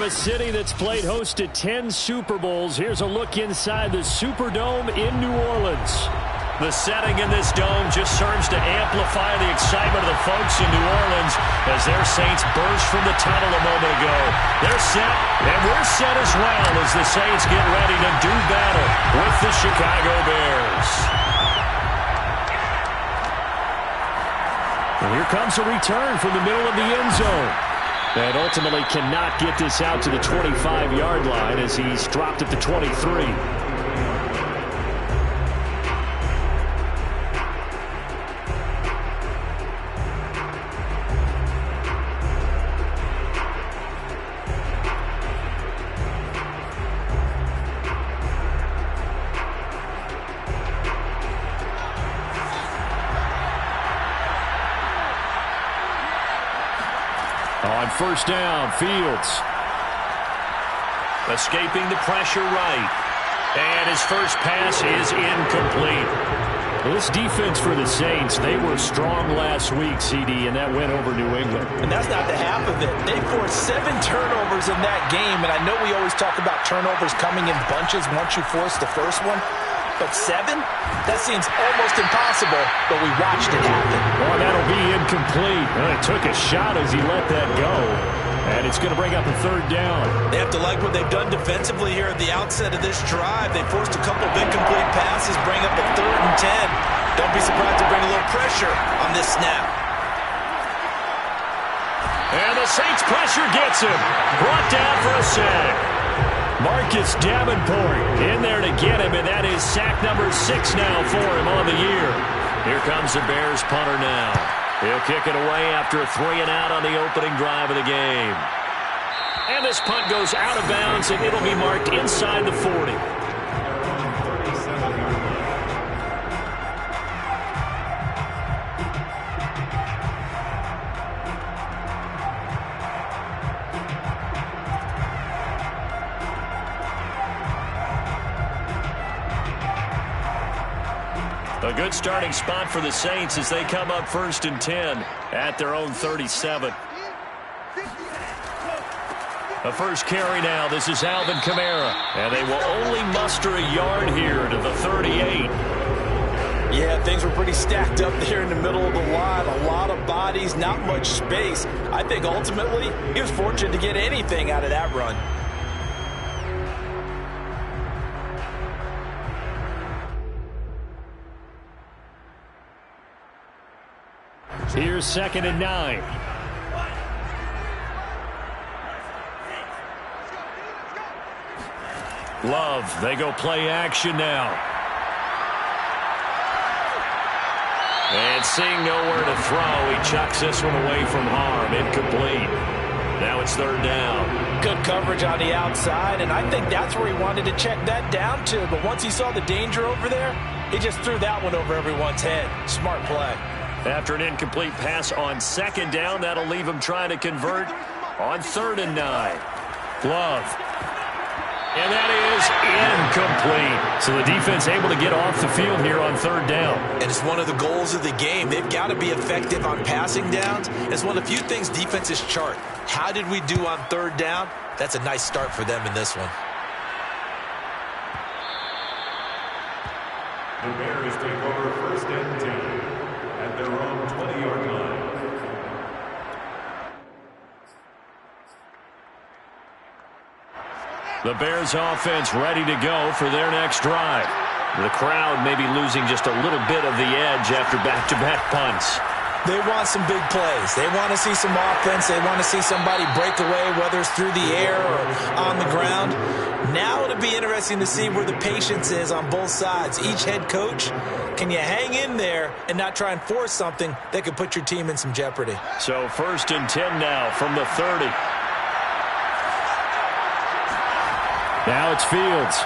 From a city that's played host to 10 Super Bowls, here's a look inside the Superdome in New Orleans. The setting in this dome just serves to amplify the excitement of the folks in New Orleans as their Saints burst from the tunnel a moment ago. They're set, and we're set as well as the Saints get ready to do battle with the Chicago Bears. And here comes a return from the middle of the end zone. And ultimately cannot get this out to the 25-yard line as he's dropped at the 23. On first down, Fields. Escaping the pressure right. And his first pass is incomplete. Well, this defense for the Saints, they were strong last week, CD, and that went over New England. And that's not the half of it. They forced 7 turnovers in that game, and I know we always talk about turnovers coming in bunches once you force the first one. But 7? That seems almost impossible, but we watched it happen. Well, that'll be incomplete. Well, he took a shot as he let that go. And it's going to bring up a third down. They have to like what they've done defensively here at the outset of this drive. They forced a couple of incomplete passes, bring up a 3rd and 10. Don't be surprised to bring a little pressure on this snap. And the Saints pressure gets him. Brought down for a sack. Marcus Davenport in there to get him, and that is sack number 6 now for him on the year. Here comes the Bears punter now. He'll kick it away after a 3-and-out on the opening drive of the game. And this punt goes out of bounds, and it'll be marked inside the 40. A good starting spot for the Saints as they come up 1st and 10 at their own 37. A first carry now. This is Alvin Kamara. And they will only muster a yard here to the 38. Yeah, things were pretty stacked up there in the middle of the line. A lot of bodies, not much space. I think ultimately he was fortunate to get anything out of that run. Here's 2nd and 9. Love, they go play action now. And seeing nowhere to throw, he chucks this one away from harm. Incomplete. Now it's 3rd down. Good coverage on the outside, and I think that's where he wanted to check that down to. But once he saw the danger over there, he just threw that one over everyone's head. Smart play. After an incomplete pass on 2nd down, that'll leave him trying to convert on 3rd and 9. Glove. And that is incomplete. So the defense able to get off the field here on 3rd down. And it's one of the goals of the game. They've got to be effective on passing downs. It's one of the few things defenses chart. How did we do on 3rd down? That's a nice start for them in this one. The Bears take over 1st and 10 at their own 20-yard line. The Bears offense ready to go for their next drive. The crowd may be losing just a little bit of the edge after back-to-back punts. They want some big plays. They want to see some offense. They want to see somebody break away, whether it's through the air or on the ground. Now it'll be interesting to see where the patience is on both sides. Each head coach, can you hang in there and not try and force something that could put your team in some jeopardy? So 1st and 10 now from the 30. Now it's Fields.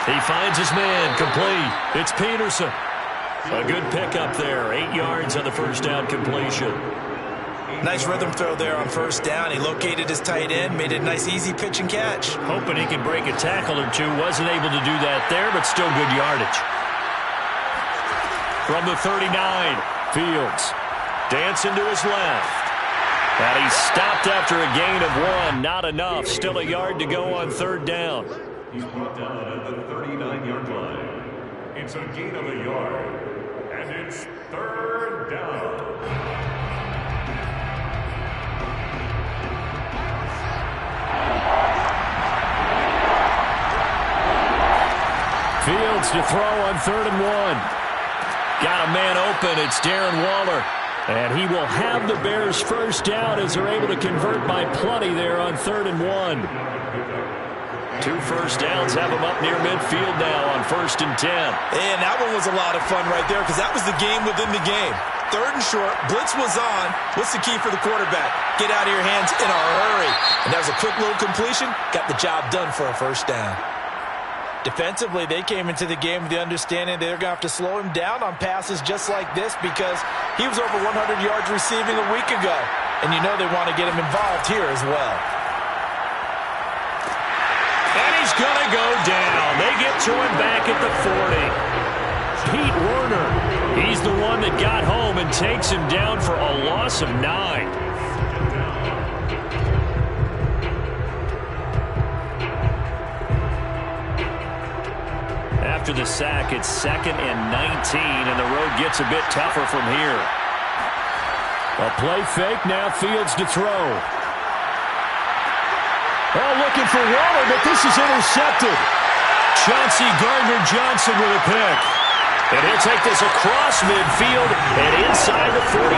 He finds his man, complete. It's Peterson. A good pickup there, 8 yards on the first down completion. Nice rhythm throw there on 1st down. He located his tight end, made it a nice easy pitch and catch. Hoping he could break a tackle or two. Wasn't able to do that there, but still good yardage. From the 39, Fields dancing to his left. And he's stopped after a gain of 1. Not enough. Still a yard to go on 3rd down. He's brought down at the 39-yard line. It's a gain of a yard. And it's 3rd down. Fields to throw on 3rd and 1. Got a man open. It's Darren Waller. And he will have the Bears first down as they're able to convert by plenty there on 3rd and 1. 2 first downs have him up near midfield now on 1st and 10. And that one was a lot of fun right there because that was the game within the game. 3rd and short, blitz was on. What's the key for the quarterback? Get out of your hands in a hurry. And that was a quick little completion. Got the job done for a first down. Defensively, they came into the game with the understanding they're going to have to slow him down on passes just like this because he was over 100 yards receiving a week ago. And you know they want to get him involved here as well. And he's going to go down. They get to him back at the 40. Pete Werner, he's the one that got home and takes him down for a loss of 9. After the sack, it's 2nd and 19, and the road gets a bit tougher from here. A play fake, now Fields to throw. Oh, looking for Waller, but this is intercepted. Chauncey Gardner-Johnson with a pick. And he'll take this across midfield and inside the 45.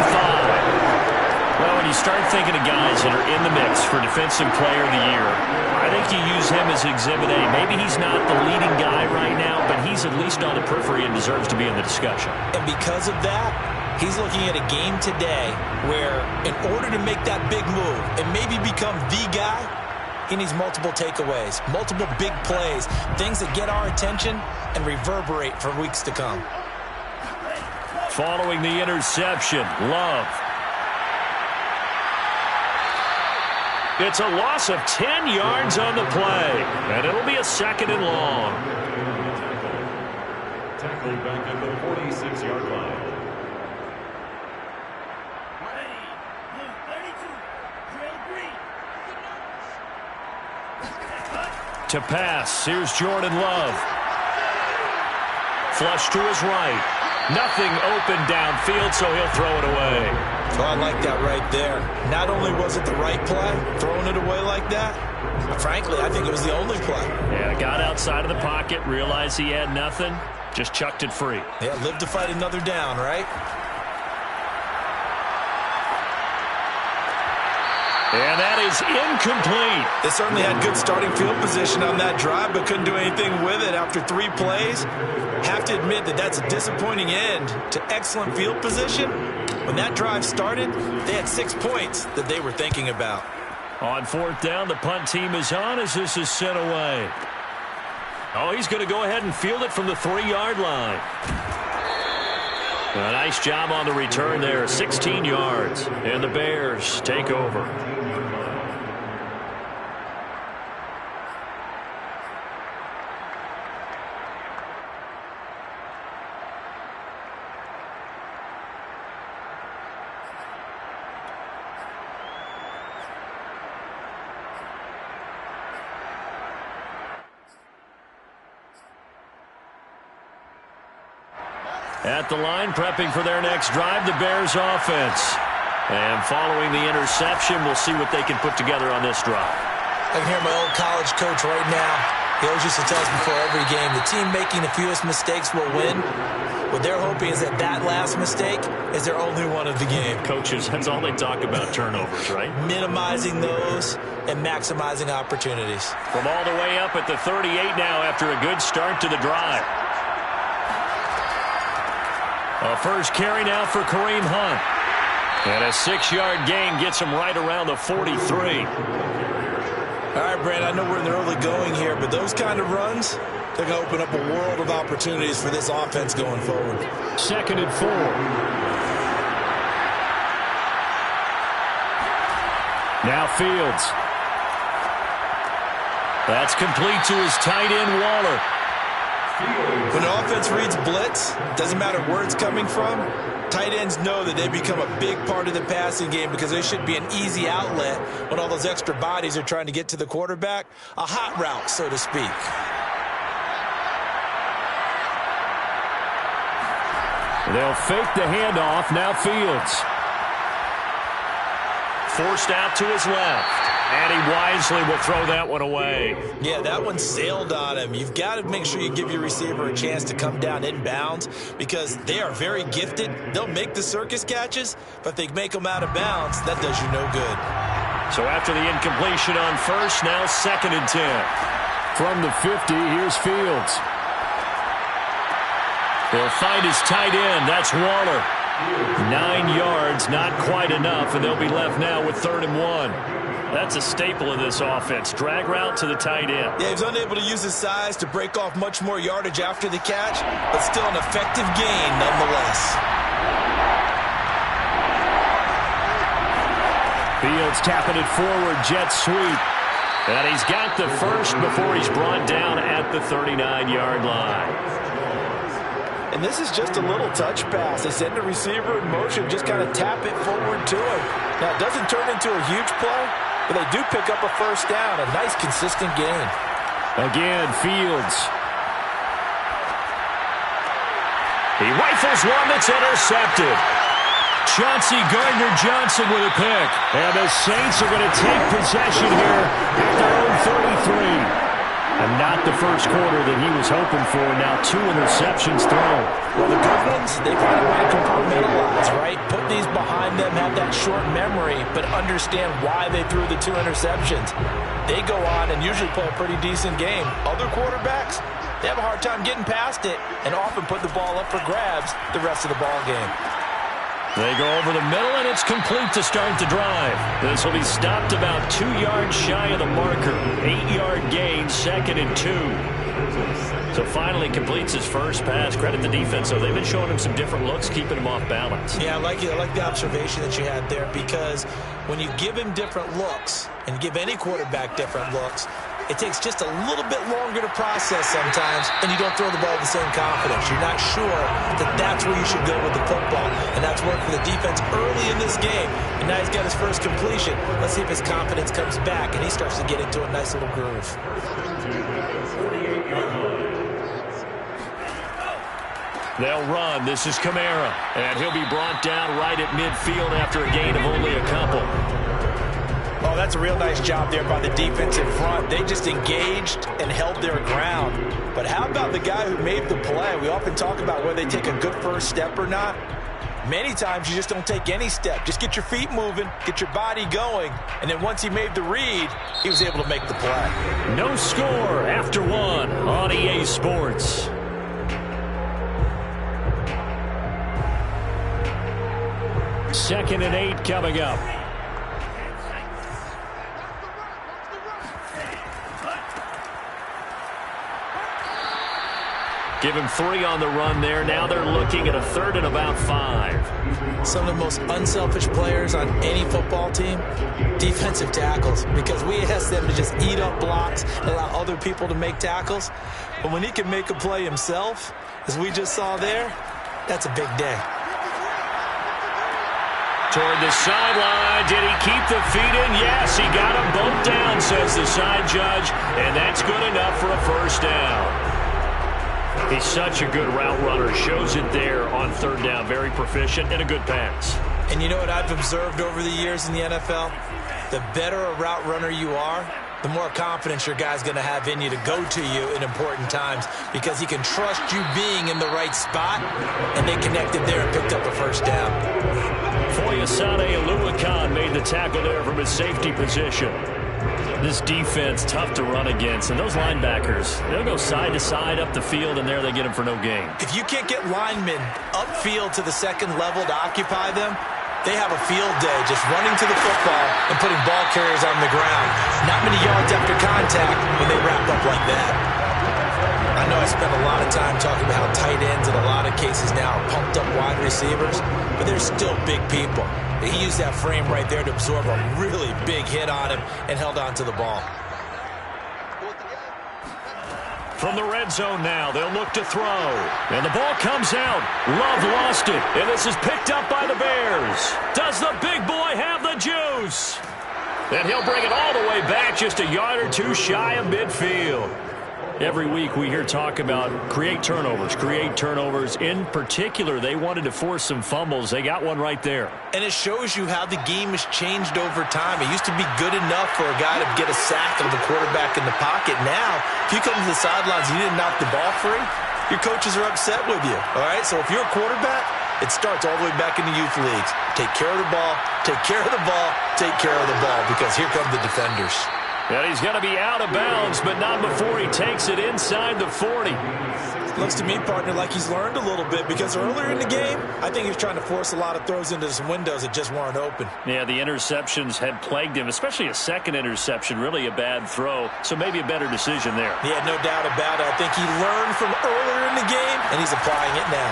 Well, when you start thinking of guys that are in the mix for Defensive Player of the Year, I think you use him as Exhibit A. Maybe he's not the leading guy right now, but he's at least on the periphery and deserves to be in the discussion. And because of that, he's looking at a game today where in order to make that big move and maybe become the guy, he needs multiple takeaways, multiple big plays, things that get our attention and reverberate for weeks to come. Following the interception, Love. It's a loss of 10 yards on the play, and it'll be a 2nd and long. Tackled back at the 46-yard line. To pass, here's Jordan Love. Flush to his right. Nothing open downfield, so he'll throw it away. Oh, I like that right there. Not only was it the right play, throwing it away like that, but frankly, I think it was the only play. Yeah, got outside of the pocket, realized he had nothing, just chucked it free. Yeah, live to fight another down, right? And that is incomplete. They certainly had good starting field position on that drive, but couldn't do anything with it after 3 plays. Have to admit that that's a disappointing end to excellent field position. When that drive started, they had 6 points that they were thinking about. On 4th down, the punt team is on as this is sent away. Oh, he's going to go ahead and field it from the 3-yard line. A nice job on the return there, 16 yards, and the Bears take over. At the line, prepping for their next drive, the Bears offense. And following the interception, we'll see what they can put together on this drive. I can hear my old college coach right now. He always used to tell us before every game, the team making the fewest mistakes will win. What they're hoping is that that last mistake is their only one of the game. Coaches, that's all they talk about, turnovers, right? Minimizing those and maximizing opportunities. From all the way up at the 38 now after a good start to the drive. A first carry now for Kareem Hunt. And a 6-yard gain gets him right around the 43. All right, Brad, I know we're in the early going here, but those kind of runs, they're going to open up a world of opportunities for this offense going forward. 2nd and 4. Now Fields. That's complete to his tight end, Waller. When an defense reads blitz, doesn't matter where it's coming from, tight ends know that they become a big part of the passing game because they should be an easy outlet when all those extra bodies are trying to get to the quarterback. A hot route, so to speak. They'll fake the handoff. Now Fields. Forced out to his left. And he wisely will throw that one away. Yeah, that one sailed on him. You've got to make sure you give your receiver a chance to come down inbounds because they are very gifted. They'll make the circus catches, but if they make them out of bounds, that does you no good. So after the incompletion on first, now 2nd and 10. From the 50, here's Fields. They'll find his tight end. That's Waller. 9 yards, not quite enough, and they'll be left now with 3rd and 1. That's a staple of this offense. Drag route to the tight end. Yeah, he's unable to use his size to break off much more yardage after the catch, but still an effective gain nonetheless. Fields tapping it forward, jet sweep. And he's got the first before he's brought down at the 39-yard line. And this is just a little touch pass. They send the receiver in motion, just kind of tap it forward to him. Now, it doesn't turn into a huge play, but they do pick up a first down. A nice, consistent gain. Again, Fields. He rifles one that's intercepted. Chauncey Gardner-Johnson with a pick. And the Saints are going to take possession here at their own 33. And not the first quarter that he was hoping for. Now 2 interceptions thrown. Well, the good ones, they find a way to compartmentalize, right? Put these behind them, have that short memory, but understand why they threw the 2 interceptions. They go on and usually play a pretty decent game. Other quarterbacks, they have a hard time getting past it and often put the ball up for grabs the rest of the ball game. They go over the middle, and it's complete to start the drive. This will be stopped about 2 yards shy of the marker. 8-yard gain, 2nd and 2. So finally completes his first pass. Credit the defense, though. They've been showing him some different looks, keeping him off balance. Yeah, I like the observation that you had there because when you give him different looks and give any quarterback different looks, it takes just a little bit longer to process sometimes, and you don't throw the ball with the same confidence. You're not sure that that's where you should go with the football, and that's worked for the defense early in this game. And now he's got his first completion. Let's see if his confidence comes back, and he starts to get into a nice little groove. They'll run. This is Kamara, and he'll be brought down right at midfield after a gain of only a couple. Oh, that's a real nice job there by the defense in front. They just engaged and held their ground. But how about the guy who made the play? We often talk about whether they take a good first step or not. Many times you just don't take any step. Just get your feet moving, get your body going, and then once he made the read, he was able to make the play. No score after 1 on EA Sports. Second and 8 coming up. Give him 3 on the run there. Now they're looking at a 3rd and about 5. Some of the most unselfish players on any football team, defensive tackles, because we ask them to just eat up blocks and allow other people to make tackles. But when he can make a play himself, as we just saw there, that's a big day. Toward the sideline. Did he keep the feet in? Yes, he got them both down, says the side judge, and that's good enough for a first down. He's such a good route runner. Shows it there on 3rd down. Very proficient and a good pass. And you know what I've observed over the years in the NFL? The better a route runner you are, the more confidence your guy's going to have in you to go to you in important times because he can trust you being in the right spot, and they connected there and picked up a first down. Foyesade Oluwakan made the tackle there from his safety position. This defense, tough to run against. And those linebackers, they'll go side to side up the field, and there they get them for no gain. If you can't get linemen upfield to the second level to occupy them, they have a field day just running to the football and putting ball carriers on the ground. Not many yards after contact when they wrap up like that. I know I spent a lot of time talking about how tight ends in a lot of cases now are pumped up wide receivers, but they're still big people. He used that frame right there to absorb a really big hit on him and held on to the ball. From the red zone now, they'll look to throw. And the ball comes out. Love lost it. And this is picked up by the Bears. Does the big boy have the juice? And he'll bring it all the way back, just a yard or two shy of midfield. Every week we hear talk about create turnovers. In particular, they wanted to force some fumbles. They got one right there. And it shows you how the game has changed over time. It used to be good enough for a guy to get a sack of the quarterback in the pocket. Now, if you come to the sidelines and you didn't knock the ball free, your coaches are upset with you. All right, so if you're a quarterback, it starts all the way back in the youth leagues. Take care of the ball, take care of the ball, take care of the ball, because here come the defenders. And he's going to be out of bounds, but not before he takes it inside the 40. Looks to me, partner, like he's learned a little bit, because earlier in the game, I think he was trying to force a lot of throws into some windows that just weren't open. Yeah, the interceptions had plagued him, especially a second interception, really a bad throw, so maybe a better decision there. Yeah, no doubt about it. I think he learned from earlier in the game, and he's applying it now.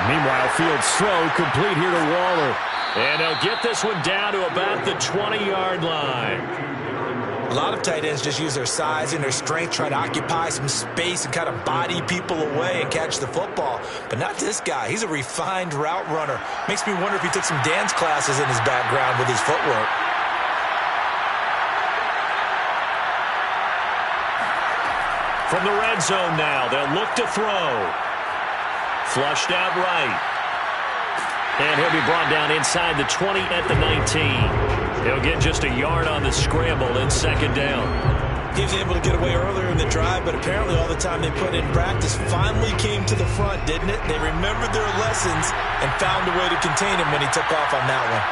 Meanwhile, Fields' throw complete here to Waller. And they'll get this one down to about the 20-yard line. A lot of tight ends just use their size and their strength, try to occupy some space and kind of body people away and catch the football. But not this guy. He's a refined route runner. Makes me wonder if he took some dance classes in his background with his footwork. From the red zone now, they'll look to throw. Flushed out right. And he'll be brought down inside the 20 at the 19. He'll get just a yard on the scramble in second down. He was able to get away earlier in the drive, but apparently all the time they put in practice finally came to the front, didn't it? They remembered their lessons and found a way to contain him when he took off on that one.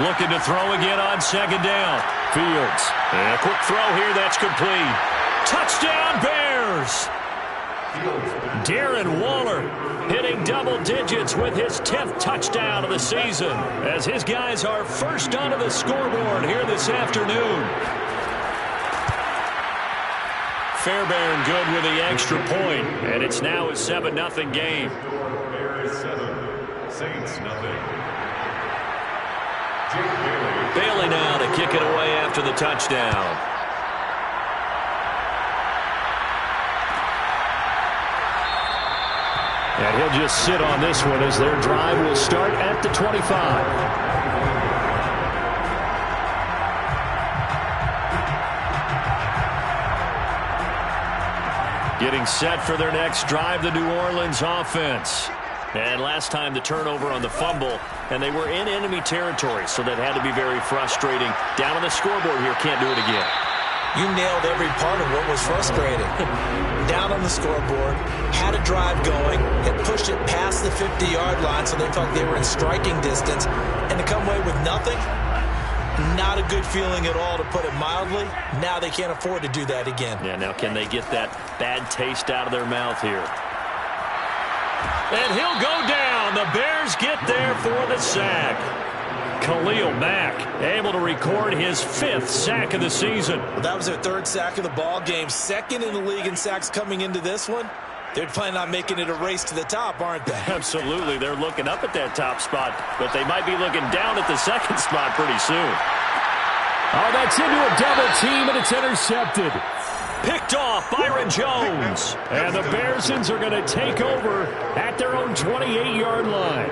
Looking to throw again on second down. Fields. And a quick throw here that's complete. Touchdown, Bears! Darren Waller hitting double digits with his 10th touchdown of the season as his guys are first onto the scoreboard here this afternoon. Fairbairn good with the extra point, and it's now a 7-0 game. Bears 7, Saints nothing. Bailey now to kick it away after the touchdown. And he'll just sit on this one as their drive will start at the 25. Getting set for their next drive, the New Orleans offense. And last time the turnover on the fumble, and they were in enemy territory, so that had to be very frustrating. Down on the scoreboard here, can't do it again. You nailed every part of what was frustrating. Down on the scoreboard, had a drive going, had pushed it past the 50-yard line so they felt they were in striking distance, and to come away with nothing, not a good feeling at all, to put it mildly. Now they can't afford to do that again. Yeah, now can they get that bad taste out of their mouth here? And he'll go down. The Bears get there for the sack. Khalil Mack able to record his 5th sack of the season. Well, that was their 3rd sack of the ball game. 2nd in the league in sacks coming into this one. They're planning on making it a race to the top, aren't they? Absolutely. They're looking up at that top spot, but they might be looking down at the 2nd spot pretty soon. Oh, that's into a double team, and it's intercepted. Picked off Byron Jones. And the Bearsons are going to take over at their own 28-yard line.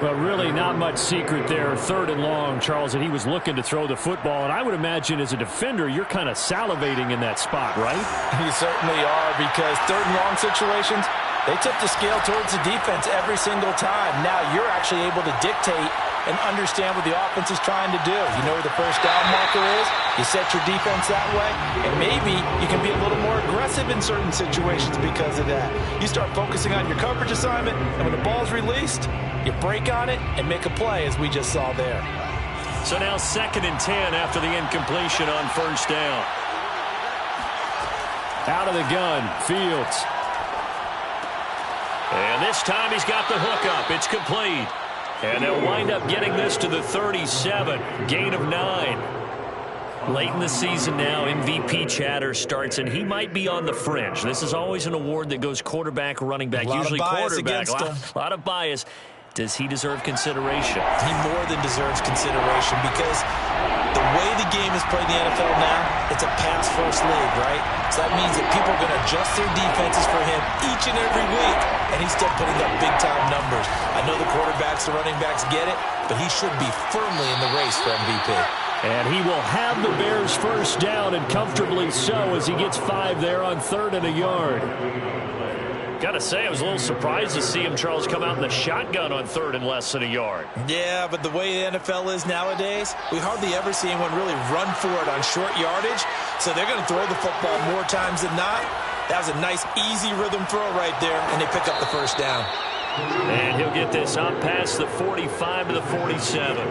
But really not much secret there. 3rd and long, Charles, and he was looking to throw the football. And I would imagine as a defender, you're kind of salivating in that spot, right? You certainly are, because 3rd and long situations, they tip the scale towards the defense every single time. Now you're actually able to dictate and understand what the offense is trying to do. You know where the first down marker is. You set your defense that way, and maybe you can be a little more aggressive in certain situations because of that. You start focusing on your coverage assignment, and when the ball's released, you break on it and make a play, as we just saw there. So now 2nd and 10 after the incompletion on 1st down. Out of the gun, Fields. And this time he's got the hook up. It's complete. And they'll wind up getting this to the 37. Gain of 9. Late in the season now, MVP chatter starts, and he might be on the fringe. This is always an award that goes quarterback, running back, usually quarterback. A lot of bias. Does he deserve consideration? He more than deserves consideration because the way the game is played in the NFL now, it's a pass-first league, right? So that means that people are going to adjust their defenses for him each and every week, and he's still putting up big-time numbers. I know the quarterbacks, the running backs get it, but he should be firmly in the race for MVP. And he will have the Bears first down, and comfortably so, as he gets 5 there on 3rd and a yard. Got to say, I was a little surprised to see him, Charles, come out in the shotgun on 3rd and less than a yard. Yeah, but the way the NFL is nowadays, we hardly ever see anyone really run for it on short yardage. So they're going to throw the football more times than not. That was a nice, easy rhythm throw right there, and they pick up the first down. And he'll get this up past the 45 to the 47.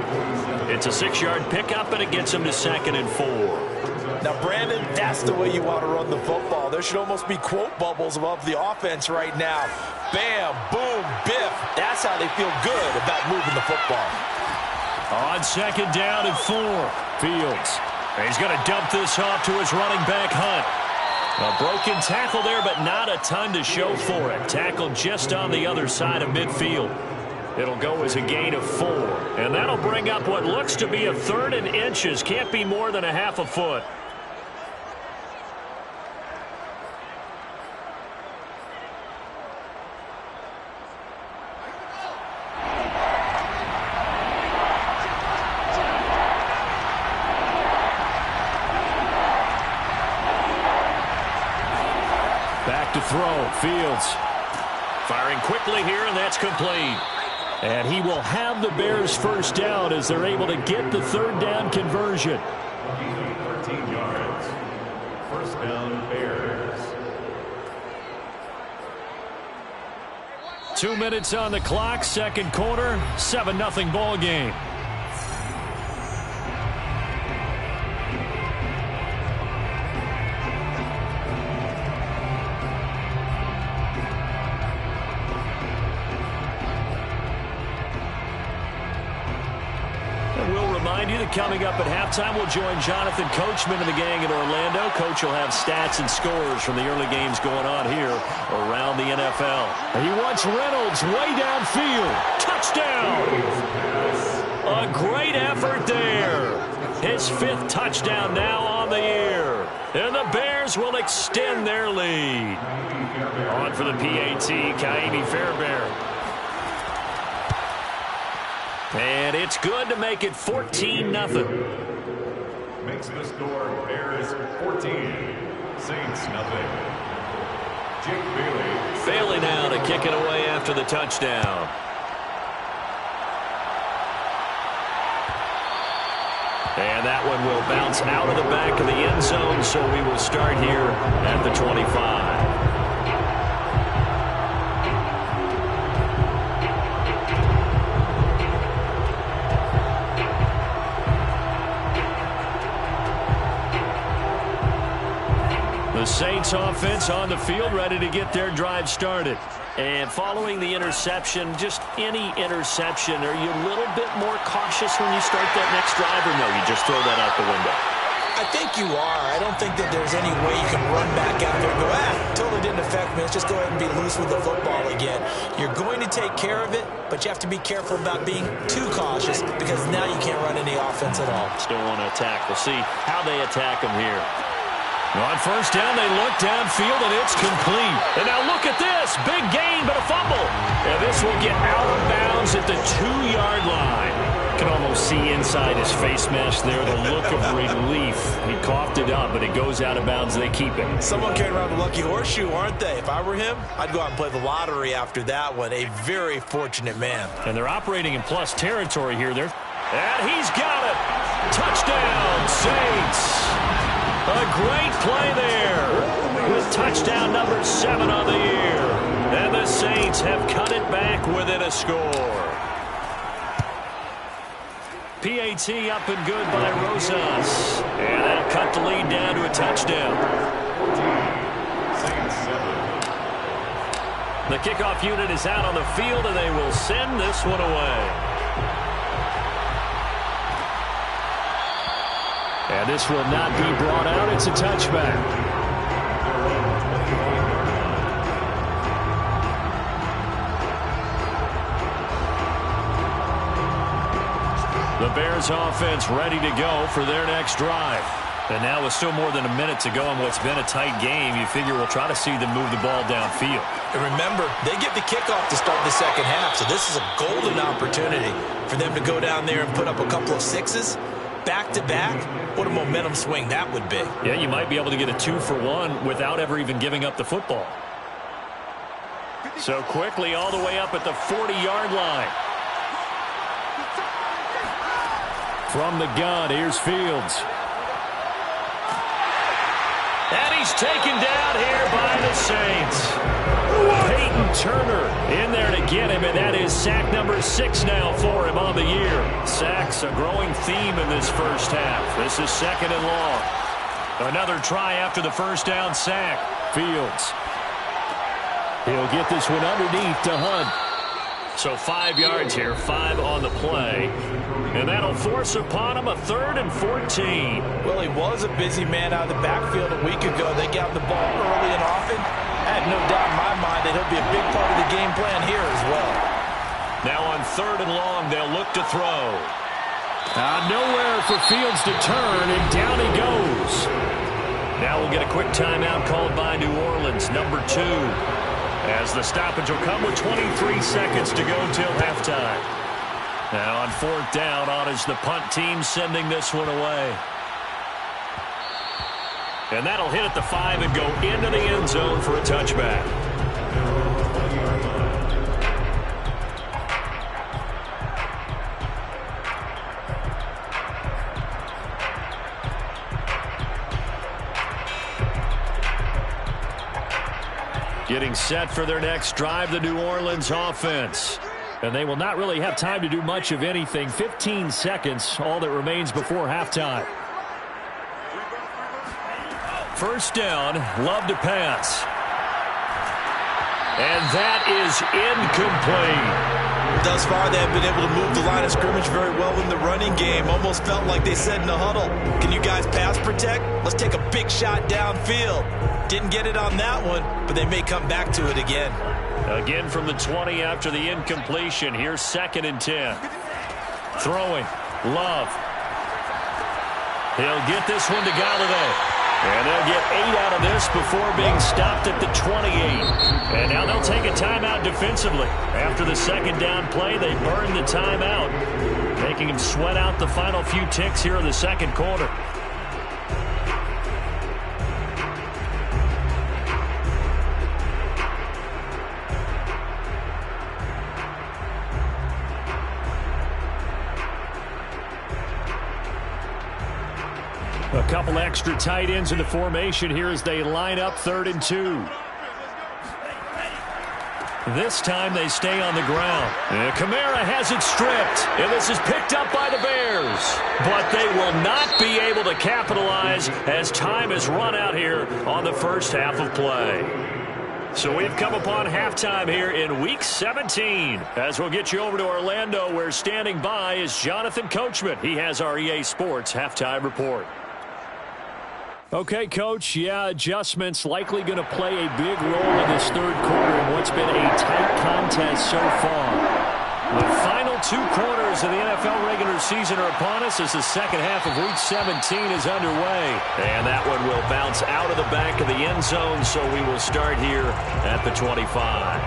It's a 6-yard pickup, and it gets him to 2nd and 4. Now, Brandon, that's the way you want to run the football. There should almost be quote bubbles above the offense right now. Bam, boom, biff. That's how they feel good about moving the football. On 2nd down and 4, Fields. And he's going to dump this off to his running back, Hunt. A broken tackle there, but not a ton to show for it. Tackled just on the other side of midfield. It'll go as a gain of 4. And that'll bring up what looks to be a 3rd and inches. Can't be more than a half a foot. Back to throw. Fields firing quickly here, and that's complete. And he will have the Bears first down as they're able to get the 3rd down conversion. 13 yards. First down, Bears. 2 minutes on the clock, 2nd quarter, 7-0 ball game. Coming up at halftime, we'll join Jonathan Coachman and the gang in Orlando. Coach will have stats and scores from the early games going on here around the NFL. And he wants Reynolds way downfield. Touchdown! A great effort there. His 5th touchdown now on the year. And the Bears will extend their lead. On for the PAT, Kaimi Fairbairn. And it's good to make it 14-0. Makes the score Bears 14, Saints nothing. Jake Bailey. Bailey now to kick it away after the touchdown. And that one will bounce out of the back of the end zone, so we will start here at the 25. The Saints offense on the field, ready to get their drive started. And following the interception, just any interception, are you a little bit more cautious when you start that next drive, or no, you just throw that out the window? I think you are. I don't think that there's any way you can run back out there and go, totally didn't affect me. Let's just go ahead and be loose with the football again. You're going to take care of it, but you have to be careful about being too cautious because now you can't run any offense at all. Still want to attack. We'll see how they attack them here. On first down, they look downfield, and it's complete. And now look at this. Big gain, but a fumble. And this will get out of bounds at the 2-yard line. Can almost see inside his face mask there, the look of relief. He coughed it up, but it goes out of bounds. They keep it. Someone carrying around the lucky horseshoe, aren't they? If I were him, I'd go out and play the lottery after that one. A very fortunate man. And they're operating in plus territory here. And he's got it. Touchdown, Saints. A great play there with touchdown number 7 on the year. And the Saints have cut it back within a score. PAT up and good by Rosas. And that'll cut the lead down to a touchdown. The kickoff unit is out on the field, and they will send this one away. And this will not be brought out. It's a touchback. Bears offense ready to go for their next drive. And now with still more than a minute to go in what's been a tight game, you figure we'll try to see them move the ball downfield. And remember, they get the kickoff to start the second half, so this is a golden opportunity for them to go down there and put up a couple of sixes back-to-back. What a momentum swing that would be. Yeah, you might be able to get a 2-for-1 without ever even giving up the football. So quickly all the way up at the 40-yard line. From the gun, here's Fields. And he's taken down here by the Saints. Peyton Turner in there to get him, and that is sack number 6 now for him on the year. Sacks a growing theme in this first half. This is 2nd and long. Another try after the first down sack. Fields. He'll get this one underneath to Hunt. So 5 yards here, 5 on the play. And that'll force upon him a 3rd and 14. Well, he was a busy man out of the backfield a week ago. They got the ball early and often. I have no doubt in my mind that he'll be a big part of the game plan here as well. Now on 3rd and long, they'll look to throw. Nowhere for Fields to turn, and down he goes. Now we'll get a quick timeout called by New Orleans, number 2. As the stoppage will come with 23 seconds to go till halftime. Now on 4th down, on is the punt team sending this one away. And that'll hit at the 5 and go into the end zone for a touchback. Getting set for their next drive, the New Orleans offense. And they will not really have time to do much of anything. 15 seconds, all that remains before halftime. First down, Love to pass. And that is incomplete. Thus far, they have been able to move the line of scrimmage very well in the running game. Almost felt like they said in the huddle, can you guys pass protect? Let's take a big shot downfield. Didn't get it on that one, but they may come back to it again. Again from the 20 after the incompletion. Here's 2nd and 10. Throwing. Love. He'll get this one to Galladay. And they'll get 8 out of this before being stopped at the 28. And now they'll take a timeout defensively. After the 2nd down play, they burn the timeout, making them sweat out the final few ticks here in the 2nd quarter. A couple extra tight ends in the formation here as they line up 3rd and 2. This time they stay on the ground. And Kamara has it stripped. And this is picked up by the Bears. But they will not be able to capitalize as time has run out here on the first half of play. So we've come upon halftime here in Week 17. As we'll get you over to Orlando, where standing by is Jonathan Coachman. He has our EA Sports halftime report. Okay, Coach, adjustments likely going to play a big role in this 3rd quarter in what's been a tight contest so far. The final 2 quarters of the NFL regular season are upon us as the 2nd half of Week 17 is underway. And that one will bounce out of the back of the end zone, so we will start here at the 25.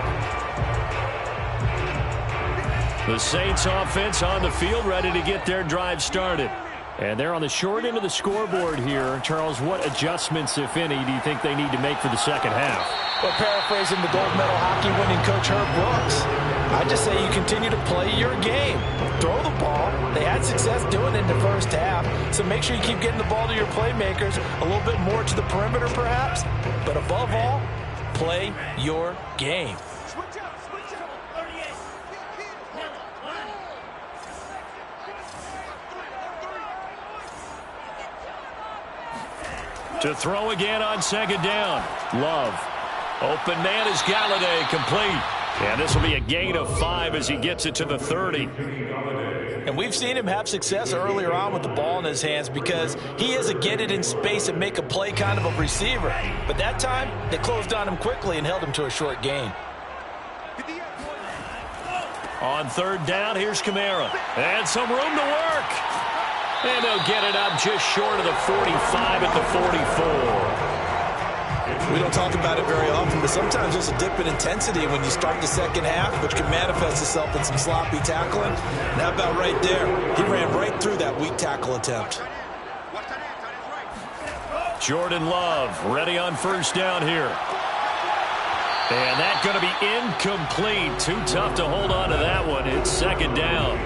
The Saints offense on the field ready to get their drive started. And they're on the short end of the scoreboard here. Charles, what adjustments, if any, do you think they need to make for the 2nd half? Well, paraphrasing the gold medal hockey winning coach Herb Brooks, I just say you continue to play your game. Throw the ball. They had success doing it in the first half, so make sure you keep getting the ball to your playmakers, a little bit more to the perimeter perhaps, but above all, play your game. To throw again on 2nd down. Love. Open man is Galladay, complete. And this will be a gain of 5 as he gets it to the 30. And we've seen him have success earlier on with the ball in his hands because he is a get it in space and make a play kind of a receiver. But that time, they closed on him quickly and held him to a short gain. On third down, here's Kamara. And some room to work. And they'll get it up just short of the 45 at the 44. We don't talk about it very often, but sometimes there's a dip in intensity when you start the second half, which can manifest itself in some sloppy tackling. And how about right there? He ran right through that weak tackle attempt. Jordan Love ready on first down here. And that's going to be incomplete. Too tough to hold on to that one. It's second down.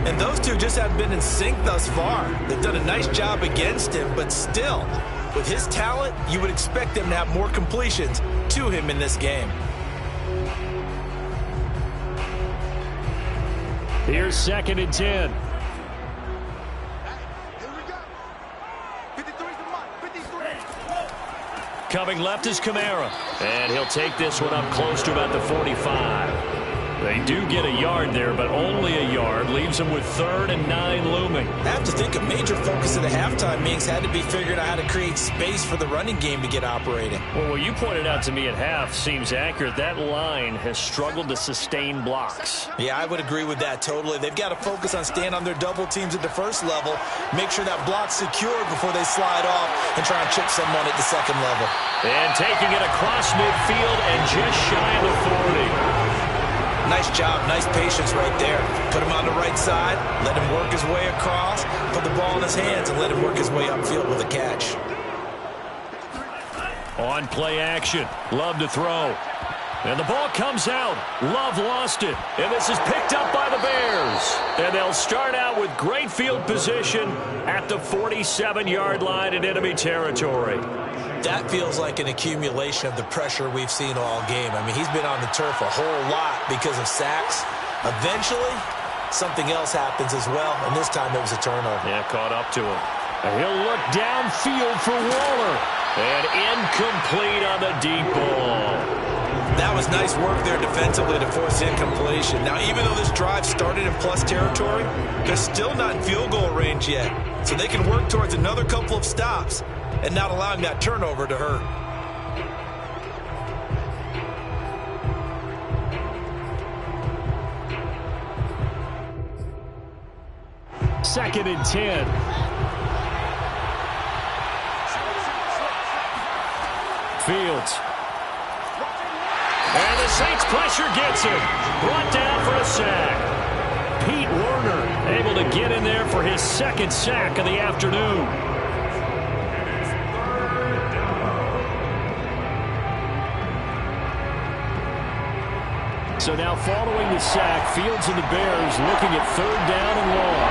And those two just haven't been in sync thus far. They've done a nice job against him, but still, with his talent, you would expect them to have more completions to him in this game. Here's second and 10. Coming left is Kamara. And he'll take this one up close to about the 45. They do get a yard there, but only a yard. Leaves them with 3rd and 9 looming. I have to think a major focus of the halftime meetings had to be figuring out how to create space for the running game to get operating. Well, what you pointed out to me at half seems accurate. That line has struggled to sustain blocks. Yeah, I would agree with that totally. They've got to focus on staying on their double teams at the first level, make sure that block's secured before they slide off and try and chip someone at the second level. And taking it across midfield and just shy of the 40. Nice job, nice patience right there. Put him on the right side, let him work his way across, put the ball in his hands, and let him work his way upfield with a catch. On play action, Love to throw. And the ball comes out. Love lost it. And this is picked up by the Bears. And they'll start out with great field position at the 47-yard line in enemy territory. That feels like an accumulation of the pressure we've seen all game. I mean, he's been on the turf a whole lot because of sacks. Eventually, something else happens as well, and this time it was a turnover. Yeah, caught up to him. And he'll look downfield for Waller. And incomplete on the deep ball. That was nice work there defensively to force incompletion. Now, even though this drive started in plus territory, they're still not in field goal range yet. So they can work towards another couple of stops and not allowing that turnover to hurt. Second and 10. Fields. And the Saints pressure gets him. Brought down for a sack. Pete Werner able to get in there for his second sack of the afternoon. So now following the sack, Fields and the Bears looking at 3rd down and long.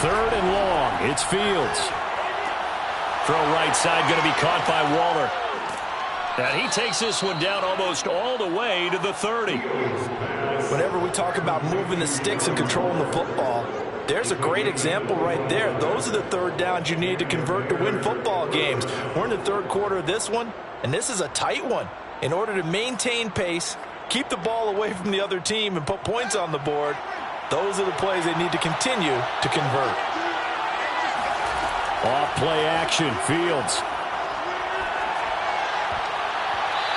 3rd and long. It's Fields. Throw right side going to be caught by Waller. And he takes this one down almost all the way to the 30. Whenever we talk about moving the sticks and controlling the football, there's a great example right there. Those are the 3rd downs you need to convert to win football games. We're in the 3rd quarter of this one, and this is a tight one. In order to maintain pace, keep the ball away from the other team, and put points on the board, those are the plays they need to continue to convert. Off play action, Fields.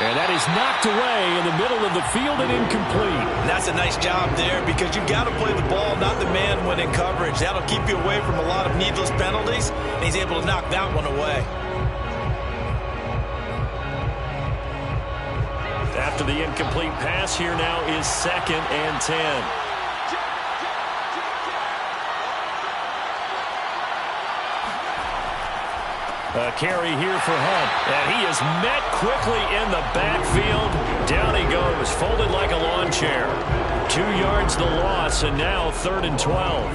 And that is knocked away in the middle of the field and incomplete. And that's a nice job there because you've got to play the ball, not the man when in coverage. That'll keep you away from a lot of needless penalties, and he's able to knock that one away. After the incomplete pass, here now is 2nd and 10. A carry here for Hunt, and he is met quickly in the backfield. Down he goes, folded like a lawn chair. 2 yards the loss, and now 3rd and 12.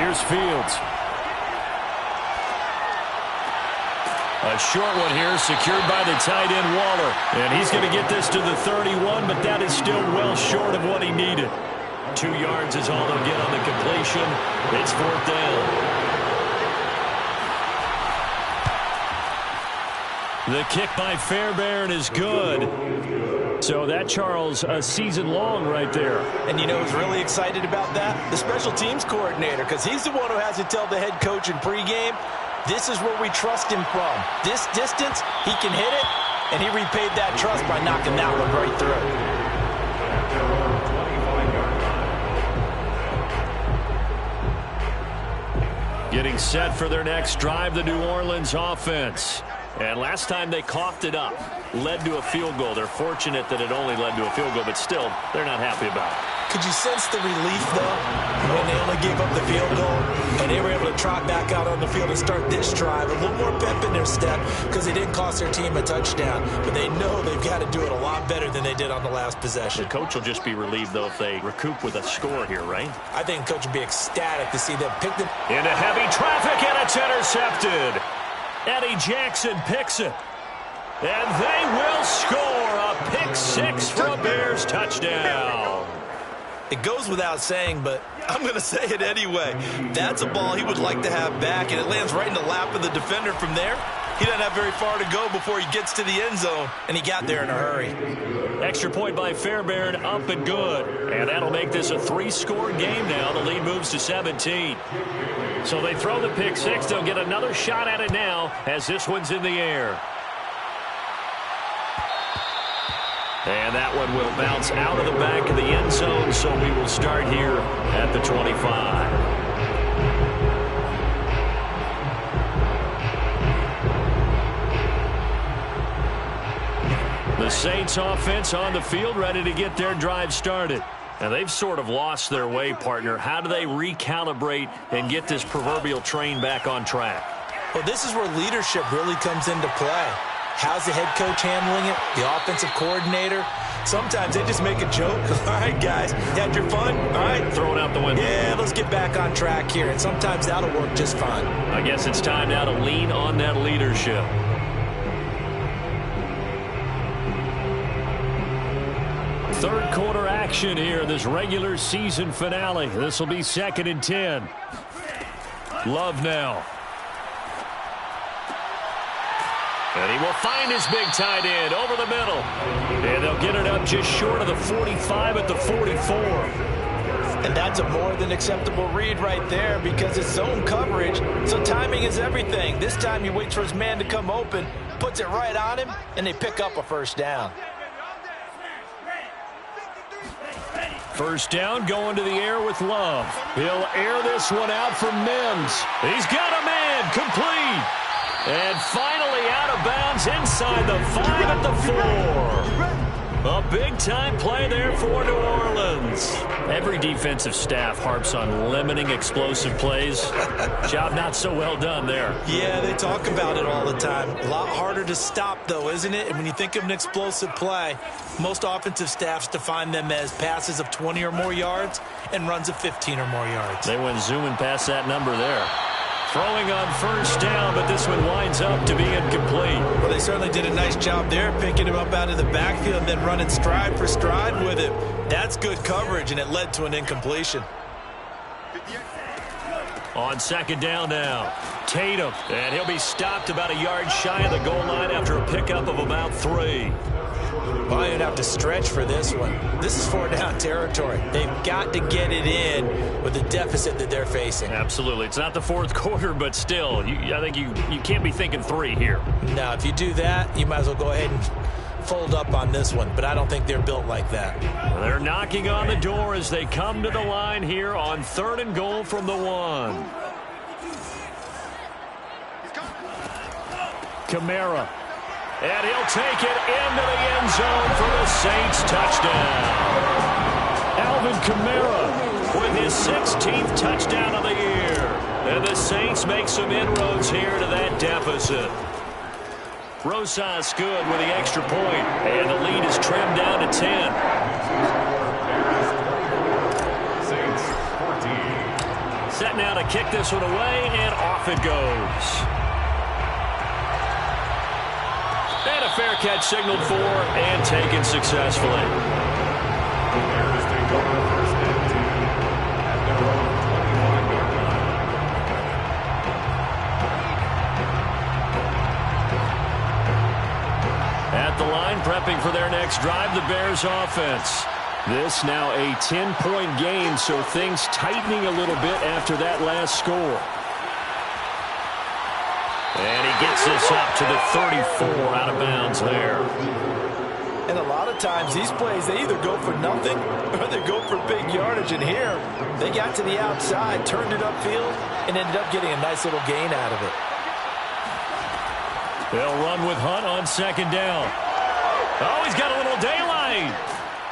Here's Fields. A short one here, secured by the tight end Waller. And he's going to get this to the 31, but that is still well short of what he needed. 2 yards is all they'll get on the completion. It's 4th down. The kick by Fairbairn is good. So that, Charles, a season long right there. And you know who's really excited about that? The special teams coordinator, because he's the one who has to tell the head coach in pregame, This is where we trust him from. This distance, he can hit it, and he repaid that trust by knocking that one right through. Getting set for their next drive, the New Orleans offense. And last time they coughed it up, led to a field goal. They're fortunate that it only led to a field goal, but still, they're not happy about it. Could you sense the relief, though, when they only gave up the field goal and they were able to trot back out on the field and start this drive? A little more pep in their step because they didn't cost their team a touchdown, but they know they've got to do it a lot better than they did on the last possession. The coach will just be relieved, though, if they recoup with a score here, right? I think the coach would be ecstatic to see them pick them. Into heavy traffic, and it's intercepted. Eddie Jackson picks it. And they will score a pick-6 for a Bears touchdown. It goes without saying, but I'm going to say it anyway. That's a ball he would like to have back, and it lands right in the lap of the defender from there. He doesn't have very far to go before he gets to the end zone, and he got there in a hurry. Extra point by Fairbairn, up and good. And that'll make this a 3-score game now. The lead moves to 17. So they throw the pick-6. They'll get another shot at it now as this one's in the air. And that one will bounce out of the back of the end zone, so we will start here at the 25. The Saints offense on the field, ready to get their drive started. And they've sort of lost their way, partner. How do they recalibrate and get this proverbial train back on track? Well, this is where leadership really comes into play. How's the head coach handling it? The offensive coordinator? Sometimes they just make a joke. All right, guys, you had your fun? All right. Throw it out the window. Yeah, let's get back on track here. And sometimes that'll work just fine. I guess it's time now to lean on that leadership. Third quarter action here, this regular season finale. This will be 2nd and 10. Love now. And he will find his big tight end over the middle. And they'll get it up just short of the 45 at the 44. And that's a more than acceptable read right there because it's zone coverage, so timing is everything. This time he waits for his man to come open, puts it right on him, and they pick up a first down. First down, going to the air with Love. He'll air this one out for Mims. He's got a man, complete. And finally out of bounds inside the 5 at the 4. A big-time play there for New Orleans. Every defensive staff harps on limiting explosive plays. Job not so well done there. Yeah, they talk about it all the time. A lot harder to stop, though, isn't it? And when you think of an explosive play, most offensive staffs define them as passes of 20 or more yards and runs of 15 or more yards. They went zooming past that number there. Throwing on first down, but this one winds up to be incomplete. Well, they certainly did a nice job there, picking him up out of the backfield and then running stride for stride with him. That's good coverage, and it led to an incompletion. On second down now, Tatum, and he'll be stopped about a yard shy of the goal line after a pickup of about 3. Well, you'd have to stretch for this one. This is 4-down territory. They've got to get it in with the deficit that they're facing. Absolutely. It's not the fourth quarter, but still, I think you can't be thinking 3 here. No, if you do that, you might as well go ahead and fold up on this one, but I don't think they're built like that. They're knocking on the door as they come to the line here on 3rd and goal from the 1. Kamara. And he'll take it into the end zone for the Saints touchdown. Alvin Kamara with his 16th touchdown of the year. And the Saints make some inroads here to that deficit. Rosas good with the extra point. And the lead is trimmed down to 10. Saints 14. Set now to kick this one away, and off it goes. And a fair catch signaled for and taken successfully. The Bears take over first and 10 at their own 25-yard line. At the line, prepping for their next drive, the Bears offense. This now a 10-point game, so things tightening a little bit after that last score. And he gets this up to the 34, out of bounds there. And a lot of times these plays, they either go for nothing or they go for big yardage. And here, they got to the outside, turned it upfield, and ended up getting a nice little gain out of it. They'll run with Hunt on second down. Oh, he's got a little daylight.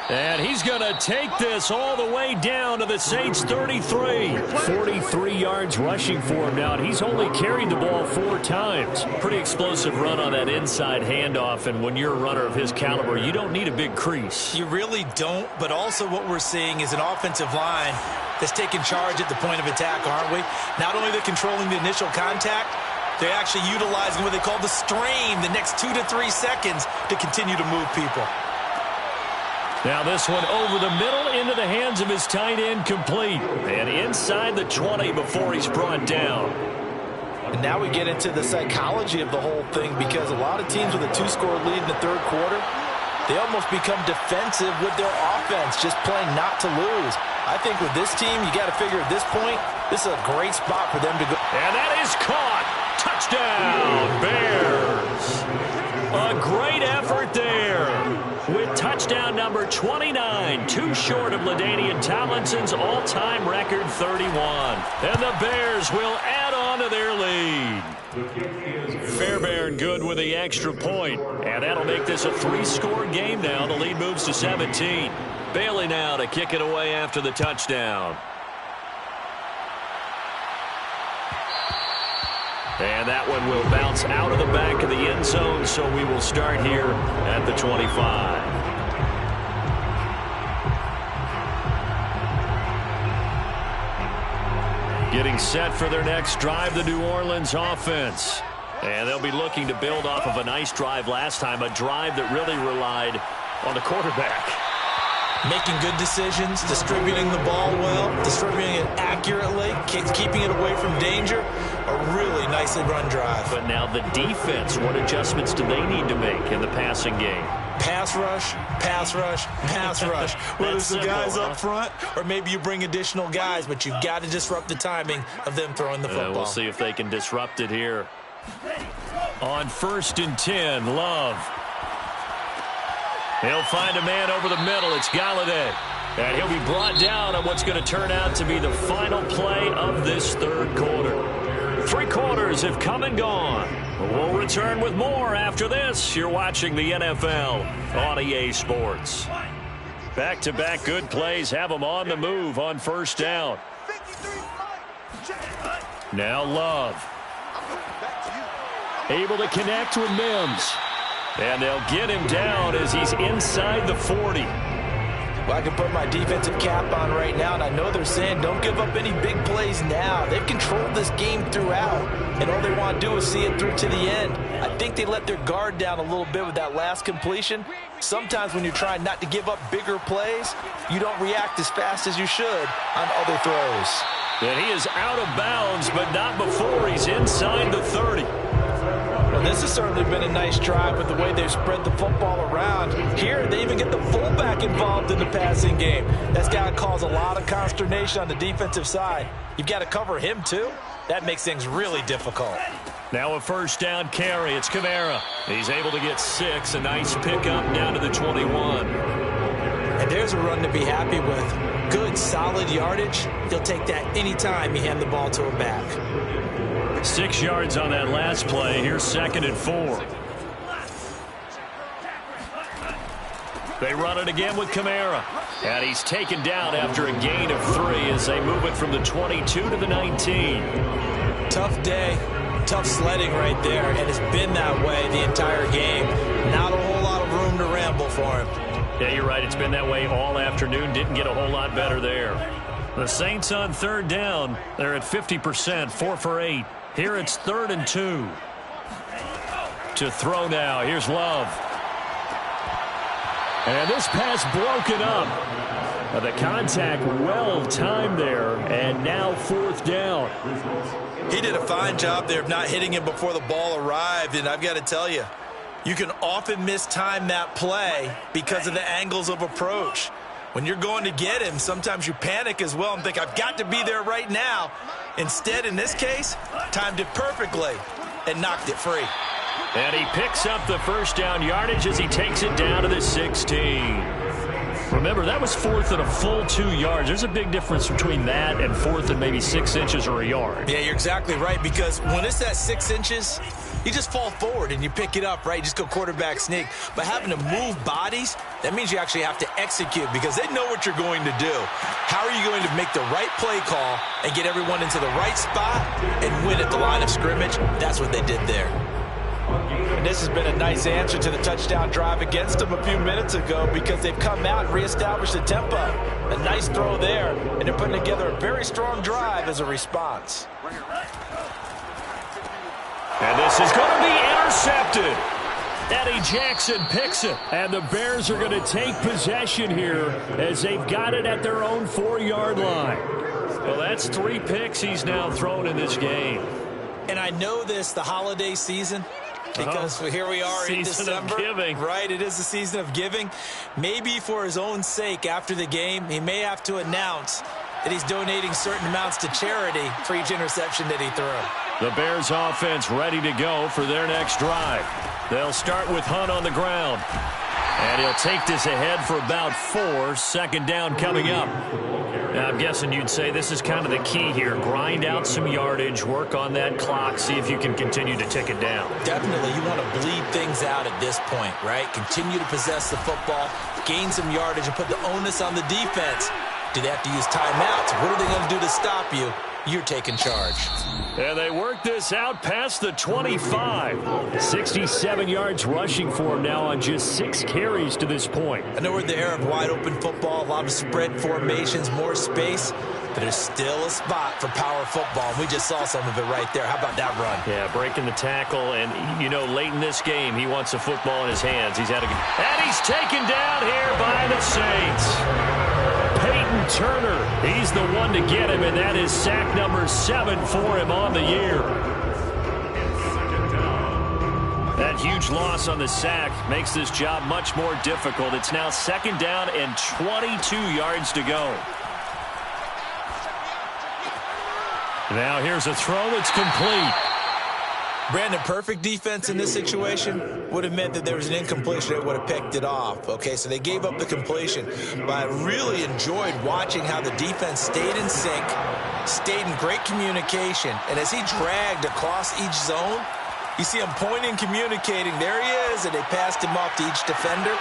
And he's going to take this all the way down to the Saints' 33. 43 yards rushing for him now, and he's only carried the ball 4 times. Pretty explosive run on that inside handoff, and when you're a runner of his caliber, you don't need a big crease. You really don't, but also what we're seeing is an offensive line that's taking charge at the point of attack, aren't we? Not only they're controlling the initial contact, they're actually utilizing what they call the strain, the next 2 to 3 seconds to continue to move people. Now this one over the middle into the hands of his tight end, complete. And inside the 20 before he's brought down. And now we get into the psychology of the whole thing, because a lot of teams with a 2-score lead in the third quarter, they almost become defensive with their offense, just playing not to lose. I think with this team, you got to figure at this point, this is a great spot for them to go. And that is caught. Touchdown, Bears. A great effort there with touchdown number 29, too short of LaDainian Tomlinson's all-time record 31. And the Bears will add on to their lead. Fairbairn good with the extra point, and that'll make this a 3-score game now. The lead moves to 17. Bailey now to kick it away after the touchdown. And that one will bounce out of the back of the end zone, so we will start here at the 25. Getting set for their next drive, the New Orleans offense. And they'll be looking to build off of a nice drive last time, a drive that really relied on the quarterback. Making good decisions, distributing the ball well, distributing it accurately, keeping it away from danger. A really nicely run drive. But now the defense, what adjustments do they need to make in the passing game? Pass rush, pass rush, pass rush. Whether it's the guys up front or maybe you bring additional guys, but you've got to disrupt the timing of them throwing the football. We'll see if they can disrupt it here. On 1st and 10, Love. He'll find a man over the middle. It's Galladay. And he'll be brought down on what's going to turn out to be the final play of this third quarter. 3 quarters have come and gone. We'll return with more after this. You're watching the NFL on EA Sports. Back-to-back good plays have them on the move on 1st down. Now Love. Able to connect with Mims. And they'll get him down as he's inside the 40. Well, I can put my defensive cap on right now, and I know they're saying don't give up any big plays now. They've controlled this game throughout, and all they want to do is see it through to the end. I think they let their guard down a little bit with that last completion. Sometimes when you're trying not to give up bigger plays, you don't react as fast as you should on other throws. And he is out of bounds, but not before he's inside the 30. Well, this has certainly been a nice drive with the way they've spread the football around. Here, they even get the fullback involved in the passing game. That's got to cause a lot of consternation on the defensive side. You've got to cover him, too. That makes things really difficult. Now a 1st down carry. It's Kamara. He's able to get 6. A nice pickup down to the 21. And there's a run to be happy with. Good, solid yardage. He'll take that anytime you hand the ball to a back. 6 yards on that last play. Here's 2nd and 4. They run it again with Kamara. And he's taken down after a gain of 3 as they move it from the 22 to the 19. Tough day. Tough sledding right there. And it's been that way the entire game. Not a whole lot of room to ramble for him. Yeah, you're right. It's been that way all afternoon. Didn't get a whole lot better there. The Saints on 3rd down. They're at 50%, 4 for 8. Here it's 3rd and 2. To throw now. Here's Love. And this pass broken up. The contact well timed there. And now 4th down. He did a fine job there of not hitting him before the ball arrived. And I've got to tell you, you can often mistime that play because of the angles of approach. When you're going to get him, sometimes you panic as well and think, I've got to be there right now. Instead, in this case, timed it perfectly. and knocked it free. And he picks up the first down yardage as he takes it down to the 16. Remember, that was fourth and a full 2 yards. There's a big difference between that and fourth and maybe 6 inches or a yard. Yeah, you're exactly right, because when it's at 6 inches, you just fall forward and you pick it up, right? You just go quarterback sneak. But having to move bodies, that means you actually have to execute because they know what you're going to do. How are you going to make the right play call and get everyone into the right spot and win at the line of scrimmage? That's what they did there. And this has been a nice answer to the touchdown drive against them a few minutes ago because they've come out and reestablished the tempo. A nice throw there, and they're putting together a very strong drive as a response. And this is going to be intercepted. Eddie Jackson picks it, and the Bears are going to take possession here as they've got it at their own 4-yard line. Well, that's 3 picks he's now thrown in this game. And I know this, the holiday season, because here we are in December. Season of giving. Right, it is the season of giving. Maybe for his own sake after the game, he may have to announce that he's donating certain amounts to charity for each interception that he threw. The Bears offense ready to go for their next drive. They'll start with Hunt on the ground. And he'll take this ahead for about 4. Second down coming up. Now, I'm guessing you'd say this is kind of the key here. Grind out some yardage, work on that clock, see if you can continue to tick it down. Definitely. You want to bleed things out at this point, right? Continue to possess the football, gain some yardage, and put the onus on the defense. Do they have to use timeouts? What are they going to do to stop you? You're taking charge. And they work this out past the 25. 67 yards rushing for him now on just 6 carries to this point. I know we're in the era of wide-open football, a lot of spread formations, more space, but there's still a spot for power football. We just saw some of it right there. How about that run? Yeah, breaking the tackle, and, you know, late in this game, he wants the football in his hands. And he's taken down here by the Saints. Peyton Turner, he's the one to get him, and that is sack number 7 for him on the year. That huge loss on the sack makes this job much more difficult. It's now 2nd down and 22 yards to go. Now here's a throw that's complete. Brandon, perfect defense in this situation would have meant that there was an incompletion that would have picked it off. Okay, so they gave up the completion. But I really enjoyed watching how the defense stayed in sync, stayed in great communication. And as he dragged across each zone, you see him pointing, communicating. There he is, and they passed him off to each defender.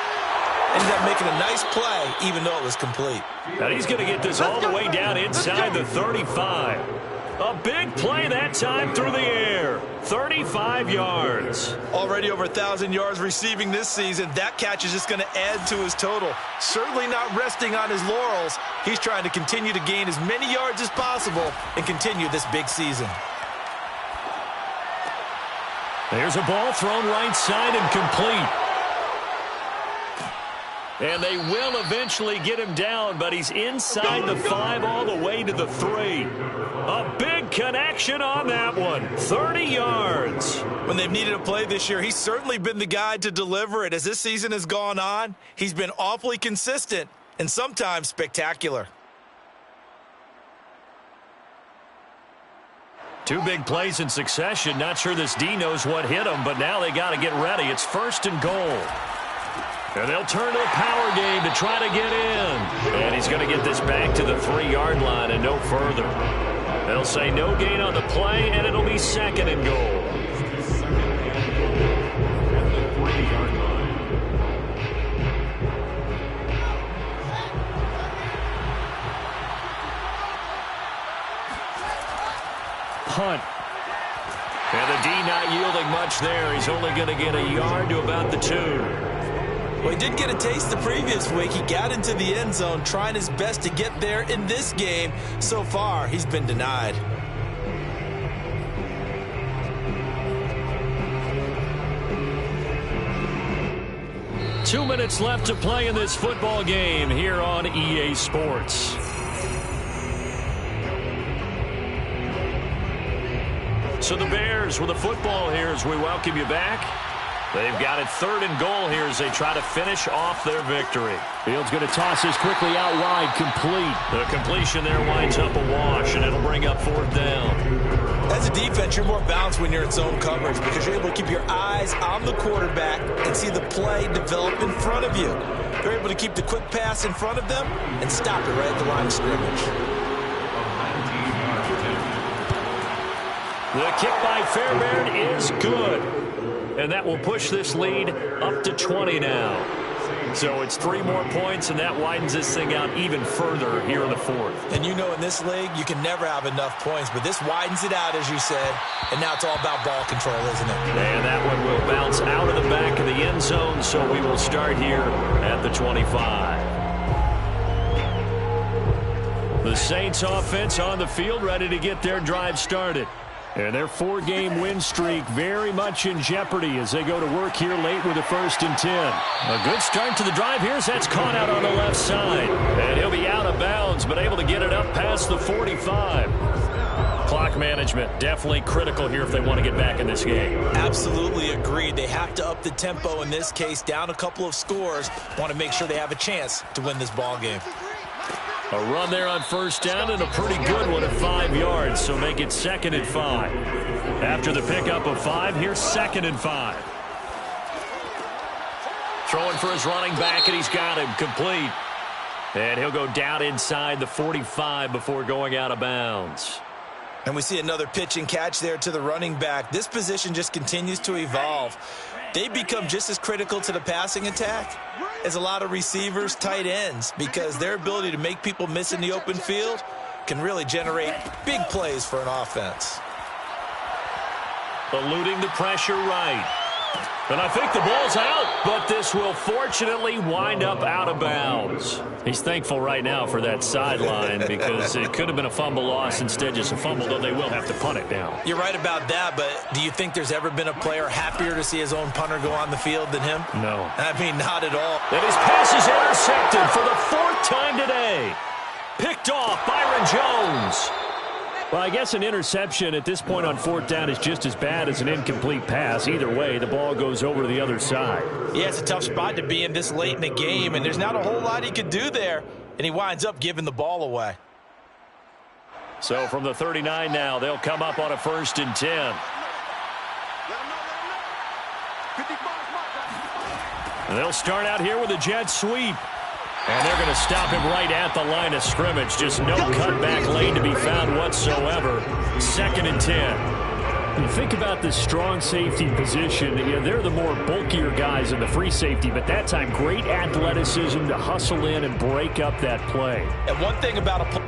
Ended up making a nice play, even though it was complete. Now he's going to get this all the way down inside the 35. A big play that time through the air. 35 yards. Already over 1,000 yards receiving this season. That catch is just going to add to his total. Certainly not resting on his laurels. He's trying to continue to gain as many yards as possible and continue this big season. There's a ball thrown right side and complete. And they will eventually get him down, but he's inside the 5 all the way to the 3. A big connection on that one. 30 yards. When they've needed a play this year, he's certainly been the guy to deliver it. As this season has gone on, he's been awfully consistent and sometimes spectacular. 2 big plays in succession. Not sure this D knows what hit him, but now they got to get ready. It's 1st and goal. And they'll turn to a power game to try to get in. And he's going to get this back to the 3-yard line and no further. They'll say no gain on the play, and it'll be 2nd and goal. Hunt. And the D not yielding much there. He's only going to get a yard to about the 2. Well, he did get a taste the previous week. He got into the end zone trying his best to get there in this game. So far, he's been denied. Two minutes left to play in this football game here on EA Sports. So the Bears with the football here as we welcome you back. They've got it 3rd and goal here as they try to finish off their victory. Fields going to toss this quickly out wide, complete. The completion there winds up a wash, and it'll bring up 4th down. As a defense, you're more balanced when you're in zone coverage because you're able to keep your eyes on the quarterback and see the play develop in front of you. You're able to keep the quick pass in front of them and stop it right at the line of scrimmage. The kick by Fairbairn is good. And that will push this lead up to 20 now. So it's 3 more points, and that widens this thing out even further here in the 4th. And you know in this league, you can never have enough points, but this widens it out, as you said, and now it's all about ball control, isn't it? And that one will bounce out of the back of the end zone, so we will start here at the 25. The Saints offense on the field, ready to get their drive started. And their 4-game win streak very much in jeopardy as they go to work here late with a 1st and 10. A good start to the drive here as that's caught out on the left side. And he'll be out of bounds, but able to get it up past the 45. Clock management definitely critical here if they want to get back in this game. Absolutely agreed. They have to up the tempo in this case, down a couple of scores. Want to make sure they have a chance to win this ball game. A run there on 1st down and a pretty good one at 5 yards, so make it 2nd and 5. After the pickup of 5, here's 2nd and 5. Throwing for his running back, and he's got him complete. And he'll go down inside the 45 before going out of bounds. And we see another pitch and catch there to the running back. This position just continues to evolve. They become just as critical to the passing attack as a lot of receivers, tight ends, because their ability to make people miss in the open field can really generate big plays for an offense. Eluding the pressure right. And I think the ball's out, but this will fortunately wind up out of bounds. He's thankful right now for that sideline because it could have been a fumble loss, instead just a fumble, though they will have to punt it now. You're right about that, but do you think there's ever been a player happier to see his own punter go on the field than him? No. I mean, not at all. And his pass is intercepted for the 4th time today. Picked off Byron Jones. Well, I guess an interception at this point on 4th down is just as bad as an incomplete pass. Either way, the ball goes over to the other side. Yeah, it's a tough spot to be in this late in the game, and there's not a whole lot he could do there, and he winds up giving the ball away. So from the 39 now, they'll come up on a 1st and 10. And they'll start out here with a jet sweep. And they're going to stop him right at the line of scrimmage. Just no cutback lane to be found whatsoever. 2nd and 10. You think about the strong safety position. You know, they're the more bulkier guys in the free safety, but that time great athleticism to hustle in and break up that play. And one thing about a